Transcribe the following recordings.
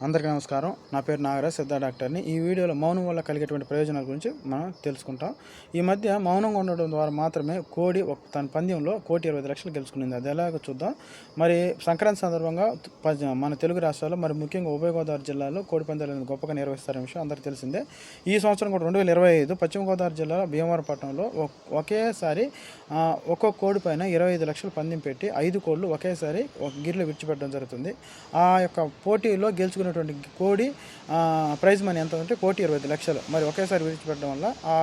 అందరికీ నమస్కారం. నా పేరు నాగరాజ్, సిద్ధ డాక్టర్ని. ఈ వీడియోలో మౌనం వల్ల కలిగేటువంటి ప్రయోజనాల గురించి మనం తెలుసుకుంటాం. ఈ మధ్య మౌనంగా ఉండడం ద్వారా మాత్రమే కోడి తన పందెంలో 1,20,00,000 గెలుచుకునింది. అది ఎలాగో చూద్దాం. మరి సంక్రాంతి సందర్భంగా మన తెలుగు రాష్ట్రాల్లో, మరి ముఖ్యంగా ఉభయ గోదావరి జిల్లాలో కోడి పందాలను గొప్పగా నిర్వహిస్తారనే విషయం అందరికీ తెలిసిందే. ఈ సంవత్సరం కూడా 2025 పశ్చిమ గోదావరి జిల్లాలో భీమవరపట్నంలో ఒకేసారి ఒక్కొక్క కోడి పైన 25,00,000 పందెం పెట్టి 5 కోళ్ళు ఒకేసారి ఒక గిరిలో విడిచిపెట్టడం జరుగుతుంది. ఆ యొక్క పోటీలో గెలుచుకున్నటువంటి కోడి ప్రైజ్ మనీ ఎంత అంటే 1,20,00,000. మరి ఒకేసారి విడిచిపెట్టడం వల్ల ఆ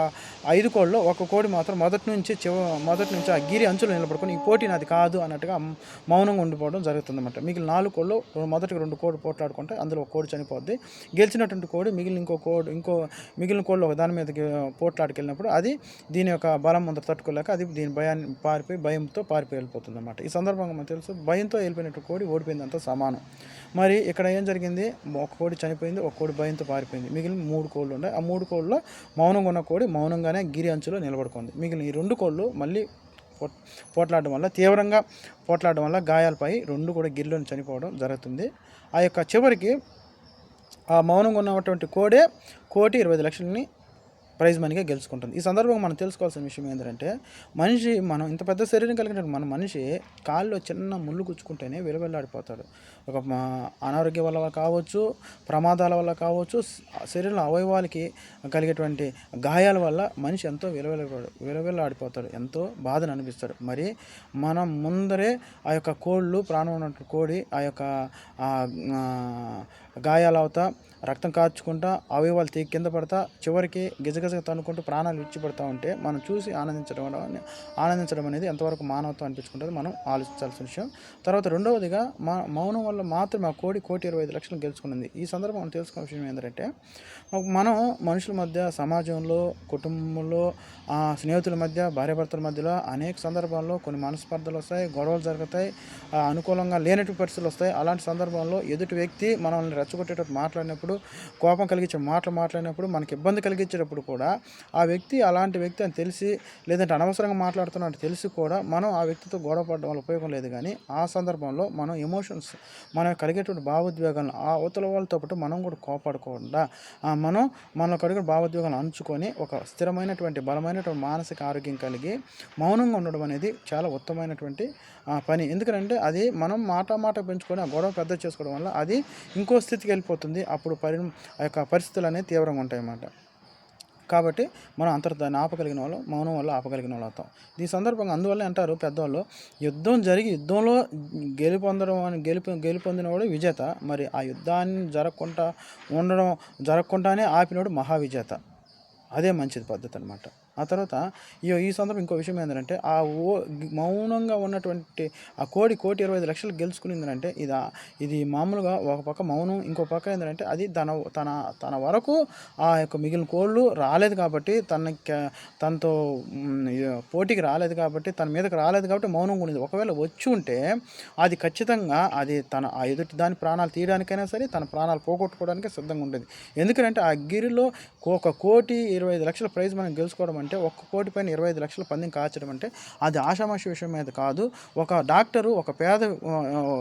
5 కోళ్ళలో ఒక కోడి మాత్రం మొదటి నుంచి ఆ గిరి అంచులో నిలబడుకొని ఈ పోటీ నాది కాదు అన్నట్టుగా మౌనంగా ఉండిపోవడం జరుగుతుందన్నమాట. మిగిలిన 4 కోళ్ళు మొదటికి 2 కోడి పోట్లాడుకుంటే అందులో ఒక కోడి చనిపోద్ది. గెలిచినటువంటి కోడి మిగిలిన కోళ్ళు ఒక దాని మీదకి పోట్లాడుకెళ్ళినప్పుడు అది దీని యొక్క బలం ముందర తట్టుకోలేక అది దీని భయంతో పారిపోయి వెళ్ళిపోతుంది అన్నమాట. ఈ సందర్భంగా మనకు తెలుసు, భయంతో వెళ్ళిపోయినట్టు కోడి ఓడిపోయిందంతా సమానం. మరి ఇక్కడ ఏం జరిగింది, ఒక కోడి చనిపోయింది, ఒక కోడి భయంతో పారిపోయింది. మిగిలిన 3 కోళ్ళు ఉన్నాయి. ఆ 3 కోళ్ళలో మౌనంగా ఉన్న కోడి మౌనంగానే గిరి అంచులో నిలబడుకుంది. మిగిలిన ఈ 2 కోళ్ళు మళ్ళీ తీవ్రంగా పోట్లాడడం వల్ల గాయాలపై 2 కూడా గిరిలో చనిపోవడం జరుగుతుంది. ఆ యొక్క చివరికి ఆ మౌనంగా ఉన్నటువంటి కోడే 1,20,00,000 ప్రైజ్ మనీగా గెలుచుకుంటుంది. ఈ సందర్భంగా మనం తెలుసుకోవాల్సిన విషయం ఏంటంటే, మనం ఇంత పెద్ద శరీరం కలిగిన మనిషి కాల్లో చిన్న ముళ్ళు గుచ్చుకుంటేనే విలవిల్లాడిపోతాడు. ఒక అనారోగ్యం వల్ల కావచ్చు, ప్రమాదాల వల్ల కావచ్చు, శరీరంలో అవయవాలకి కలిగేటువంటి గాయాల వల్ల మనిషి ఎంతో విలవిల్లాడిపోతాడు, ఎంతో బాధను అనిపిస్తాడు. మరి మనం ముందరే ఆ యొక్క ప్రాణం ఉన్నటువంటి కోడి ఆ యొక్క గాయాలవుతా, రక్తం కార్చుకుంటా, అవయవాలు తెగి కింద పడతా, చివరికి గిజగిజగా తన్నుకుంటూ ప్రాణాలు విడిచిపెడతా ఉంటే మనం చూసి ఆనందించడం అనేది ఎంతవరకు మానవత్వం అనిపించుకుంటుంది మనం ఆలోచించాల్సిన విషయం. తర్వాత రెండవదిగా మౌనం వల్ల మాత్రమే ఆ కోడి 1,25,00,000 గెలుచుకున్నది. ఈ సందర్భం మనం తెలుసుకున్న విషయం ఏంటంటే, మనం మనుషుల మధ్య, సమాజంలో, కుటుంబంలో, స్నేహితుల మధ్య, భార్యాభర్తల మధ్యలో అనేక సందర్భాల్లో కొన్ని మనస్పర్ధలు వస్తాయి, గొడవలు జరుగుతాయి, అనుకూలంగా లేనటువంటి పరిస్థితులు వస్తాయి. అలాంటి సందర్భంలో ఎదుటి వ్యక్తి మనల్ని రెచ్చగొట్టేటప్పుడు మాట్లాడినప్పుడు, కోపం కలిగించే మాటలు మాట్లాడినప్పుడు, మనకి ఇబ్బంది కలిగించేటప్పుడు కూడా ఆ వ్యక్తి అలాంటి వ్యక్తి అని తెలిసి, లేదంటే అనవసరంగా మాట్లాడుతున్నట్టు తెలిసి కూడా మనం ఆ వ్యక్తితో గొడవ పడడం వల్ల ఉపయోగం లేదు. కానీ ఆ సందర్భంలో మనం ఎమోషన్స్, మనకు కలిగేటువంటి భావోద్వేగాలను ఆ అవతల వాళ్ళతో పాటు మనం కూడా కోపడకుండా మనలో కలిగే భావోద్వేగాలను అంచుకొని ఒక స్థిరమైనటువంటి బలమైనటువంటి మానసిక ఆరోగ్యం కలిగి మౌనంగా ఉండడం అనేది చాలా ఉత్తమమైనటువంటి పని. ఎందుకంటే అది మనం మాట పెంచుకొని ఆ గొడవ పెద్ద చేసుకోవడం వల్ల అది ఇంకో స్థితికి వెళ్ళిపోతుంది. అప్పుడు ఆ యొక్క పరిస్థితులు అనేవి తీవ్రంగా ఉంటాయి అన్నమాట. కాబట్టి మనం దాన్ని ఆపగలిగిన వాళ్ళు, మౌనం వల్ల ఆపగలిగిన వాళ్ళు అవుతాం. ఈ సందర్భంగా అందువల్ల అంటారు పెద్దవాళ్ళు, యుద్ధంలో గెలుపొందినవాడు విజేత. మరి ఆ యుద్ధాన్ని జరగకుండానే ఆపినవాడు మహావిజేత. అదే మంచిది పద్ధతి అనమాట. ఆ తర్వాత ఈ సందర్భం ఇంకో విషయం ఏంటంటే, మౌనంగా ఉన్నటువంటి ఆ కోడి 1,20,00,000 గెలుచుకునిందంటే ఇది మామూలుగా ఒక పక్క మౌనం, ఇంకో పక్క ఏంటంటే అది తన వరకు ఆ యొక్క మిగిలిన కోళ్ళు రాలేదు కాబట్టి, తనతో పోటీకి రాలేదు కాబట్టి, తన మీదకి రాలేదు కాబట్టి మౌనంగా ఉండేది. ఒకవేళ వచ్చి ఉంటే అది ఖచ్చితంగా ఆ ఎదుటి దాని ప్రాణాలు తీయడానికైనా సరే, తన ప్రాణాలు పోగొట్టుకోవడానికే సిద్ధంగా ఉండేది. ఎందుకంటే ఆ గిరిలో 1,25,00,000 ప్రైజ్ మనం గెలుచుకోవడం అంటే, ఒక్క కోటి పైన 25,00,000 పందెం కాచడం అంటే అది ఆషామాషి విషయం మీద కాదు. ఒక డాక్టరు ఒక పేద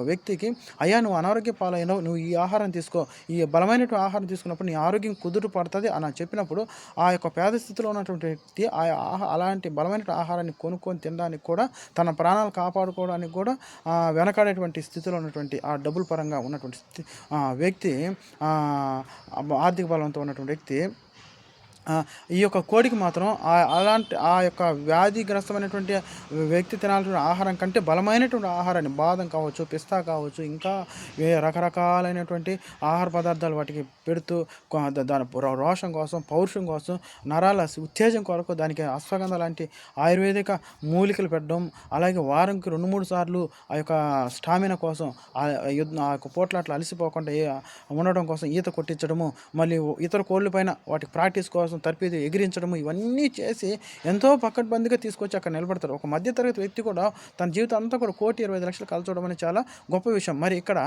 వ్యక్తికి, అయ్యా నువ్వు అనారోగ్య పాలైనవు, నువ్వు ఈ ఆహారం తీసుకో, ఈ బలమైనటువంటి ఆహారం తీసుకున్నప్పుడు నీ ఆరోగ్యం కుదురు పడుతుంది అని చెప్పినప్పుడు, ఆ యొక్క పేద స్థితిలో ఉన్నటువంటి వ్యక్తి అలాంటి బలమైన ఆహారాన్ని కొనుక్కొని తినడానికి కూడా, తన ప్రాణాలు కాపాడుకోవడానికి కూడా వెనకాడేటువంటి స్థితిలో ఉన్నటువంటి ఆ డబ్బుల పరంగా ఉన్నటువంటి వ్యక్తి, ఆర్థిక బలంతో ఉన్నటువంటి వ్యక్తి ఈ యొక్క కోడికి మాత్రం ఆ యొక్క వ్యాధిగ్రస్తమైనటువంటి వ్యక్తి తినాల్సిన ఆహారం కంటే బలమైనటువంటి ఆహారాన్ని, బాదం కావచ్చు, పిస్తా కావచ్చు, ఇంకా రకరకాలైనటువంటి ఆహార పదార్థాలు వాటికి పెడుతూ దాని రోషం కోసం, పౌరుషం కోసం, నరాల ఉత్తేజం కొరకు దానికి అశ్వగంధ లాంటి ఆయుర్వేదిక మూలికలు పెట్టడం, అలాగే వారంకి 2-3 సార్లు ఆ యొక్క స్టామినా కోసం, ఆ యొక్క పోట్లాట్లు అలసిపోకుండా ఉండడం కోసం ఈత కొట్టించడము, మళ్ళీ ఇతర కోళ్ళ పైన వాటికి ప్రాక్టీస్ కోసం తర్పీదు ఎగిరించడము, ఇవన్నీ చేసి ఎంతో పకడ్బందీగా తీసుకొచ్చి అక్కడ నిలబడతారు. ఒక మధ్యతరగతి వ్యక్తి కూడా తన జీవితం అంతా కూడా 1,20,00,000 కలచడం అనేది చాలా గొప్ప విషయం. మరి ఇక్కడ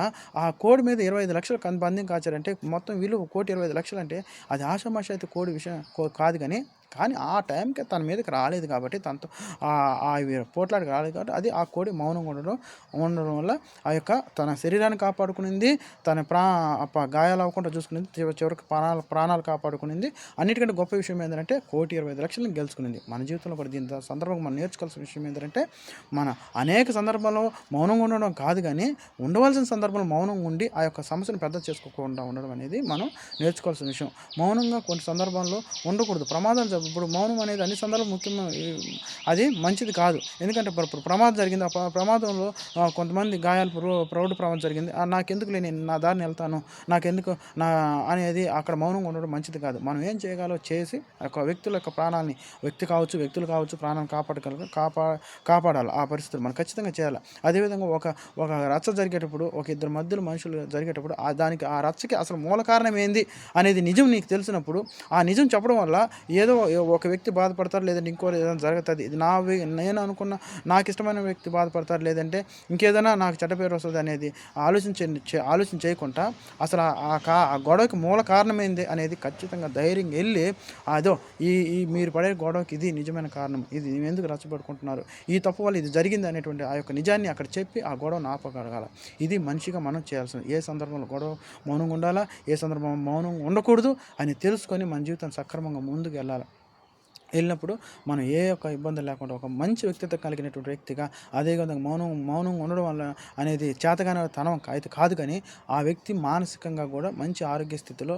ఆ కోడి మీద 25,00,000 పందెం కాచారంటే మొత్తం విలువ 1,20,00,000 అంటే అది ఆషామాషి అయితే కోడి విషయం కాదు. కానీ కానీ ఆ టైంకి తన మీదకి రాలేదు కాబట్టి తనతో పోట్లాడికి రాలేదు కాబట్టి అది ఆ కోడి మౌనంగా ఉండడం వల్ల ఆ యొక్క తన శరీరాన్ని కాపాడుకునింది, తన గాయాలు అవ్వకుండా చూసుకునింది, చివరికి ప్రాణాలు కాపాడుకునింది. అన్నిటికంటే గొప్ప విషయం ఏంటంటే 1,25,00,000 గెలుచుకునింది. మన జీవితంలో కూడా దీని సందర్భంగా మనం నేర్చుకోవాల్సిన విషయం ఏంటంటే మన అనేక సందర్భాల్లో మౌనంగా ఉండడం కాదు, కానీ ఉండవలసిన సందర్భంలో మౌనంగా ఉండి ఆ యొక్క సమస్యను పెద్ద చేసుకోకుండా ఉండడం అనేది మనం నేర్చుకోవాల్సిన విషయం. మౌనంగా కొన్ని సందర్భాల్లో ఉండకూడదు. ప్రమాదాలు ఇప్పుడు మౌనం అనేది అన్ని సందర్భాలు ముఖ్యమైన అది మంచిది కాదు. ఎందుకంటే ప్రమాదం జరిగింది. ఆ ప్రమాదంలో కొంతమంది గాయాలు రోడ్డు ప్రమాదం జరిగింది. నాకెందుకు నేను నా దారిని వెళ్తాను, నాకెందుకు అనేది అక్కడ మౌనంగా ఉండడం మంచిది కాదు. మనం ఏం చేయగలో చేసి ఒక వ్యక్తుల యొక్క ప్రాణాలని వ్యక్తులు కావచ్చు ప్రాణాలను కాపాడాలి. ఆ పరిస్థితులు మనం ఖచ్చితంగా చేయాలి. అదేవిధంగా ఒక రచ్చ జరిగేటప్పుడు, ఒక ఇద్దరు మధ్యలో మనుషులు జరిగేటప్పుడు దానికి ఆ రచ్చకి అసలు మూల కారణం ఏంది అనేది నిజం నీకు తెలిసినప్పుడు ఆ నిజం చెప్పడం వల్ల ఏదో ఒక వ్యక్తి బాధపడతారు, లేదంటే ఇంకో ఏదైనా జరుగుతుంది. ఇది నేను అనుకున్న నాకు ఇష్టమైన వ్యక్తి బాధపడతారు, లేదంటే ఇంకేదైనా నాకు చెడ్డ పేరు వస్తుంది అనేది ఆలోచన చేయకుండా అసలు ఆ గొడవకి మూల కారణం ఏంది అనేది ఖచ్చితంగా ధైర్యంగా వెళ్ళి అదో ఈ మీరు పడే గొడవకి ఇది నిజమైన కారణం, ఇది ఎందుకు రచ్చబడుకుంటున్నారు, ఈ తప్పు వల్ల ఇది జరిగింది అనేటువంటి ఆ యొక్క నిజాన్ని అక్కడ చెప్పి ఆ గొడవను ఆపగలగాలి. ఇది మనిషిగా మనం చేయాల్సింది. ఏ సందర్భంలో గొడవ మౌనంగా ఉండాలా, ఏ సందర్భంలో మౌనంగా ఉండకూడదు అని తెలుసుకొని మన జీవితం సక్రమంగా ముందుకు వెళ్ళినప్పుడు మనం ఏ ఒక్క ఇబ్బంది లేకుండా ఒక మంచి వ్యక్తిత్వం కలిగినటువంటి వ్యక్తిగా, అదేవిధంగా మౌనంగా ఉండడం వల్ల అనేది చేతగానే తనం అయితే కాదు, కానీ ఆ వ్యక్తి మానసికంగా కూడా మంచి ఆరోగ్య స్థితిలో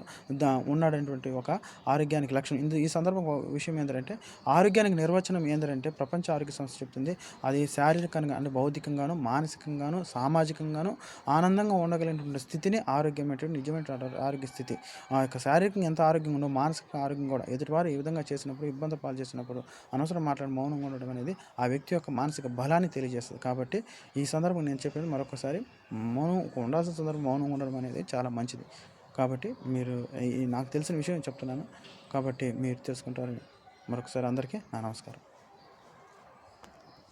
ఉన్నాడనేటువంటి ఒక ఆరోగ్యానికి లక్షణం. ఈ సందర్భం విషయం ఏంటంటే ఆరోగ్యానికి నిర్వచనం ఏంటంటే ప్రపంచ ఆరోగ్య సంస్థ చెప్తుంది, అది శారీరకంగా అంటే భౌతికంగాను, మానసికంగాను, సామాజికంగాను ఆనందంగా ఉండగలిగినటువంటి స్థితిని ఆరోగ్యమైనటువంటి నిజమైన ఆరోగ్య స్థితి. ఆ యొక్క శారీరకంగా ఎంత ఆరోగ్యంగా ఉండో మానసిక ఆరోగ్యం కూడా ఎదుటివారు ఈ విధంగా చేసినప్పుడు ఇబ్బంది పాలు చేసినప్పుడు అనవసరం మాట్లాడి మౌనంగా ఉండడం అనేది ఆ వ్యక్తి యొక్క మానసిక బలాన్ని తెలియజేస్తుంది. కాబట్టి ఈ సందర్భం నేను చెప్పేది మరొకసారి, ఉండాల్సిన సందర్భం మౌనంగా ఉండడం అనేది చాలా మంచిది. కాబట్టి మీరు నాకు తెలిసిన విషయం చెప్తున్నాను, కాబట్టి మీరు తెలుసుకుంటారని మరొకసారి అందరికీ నా నమస్కారం.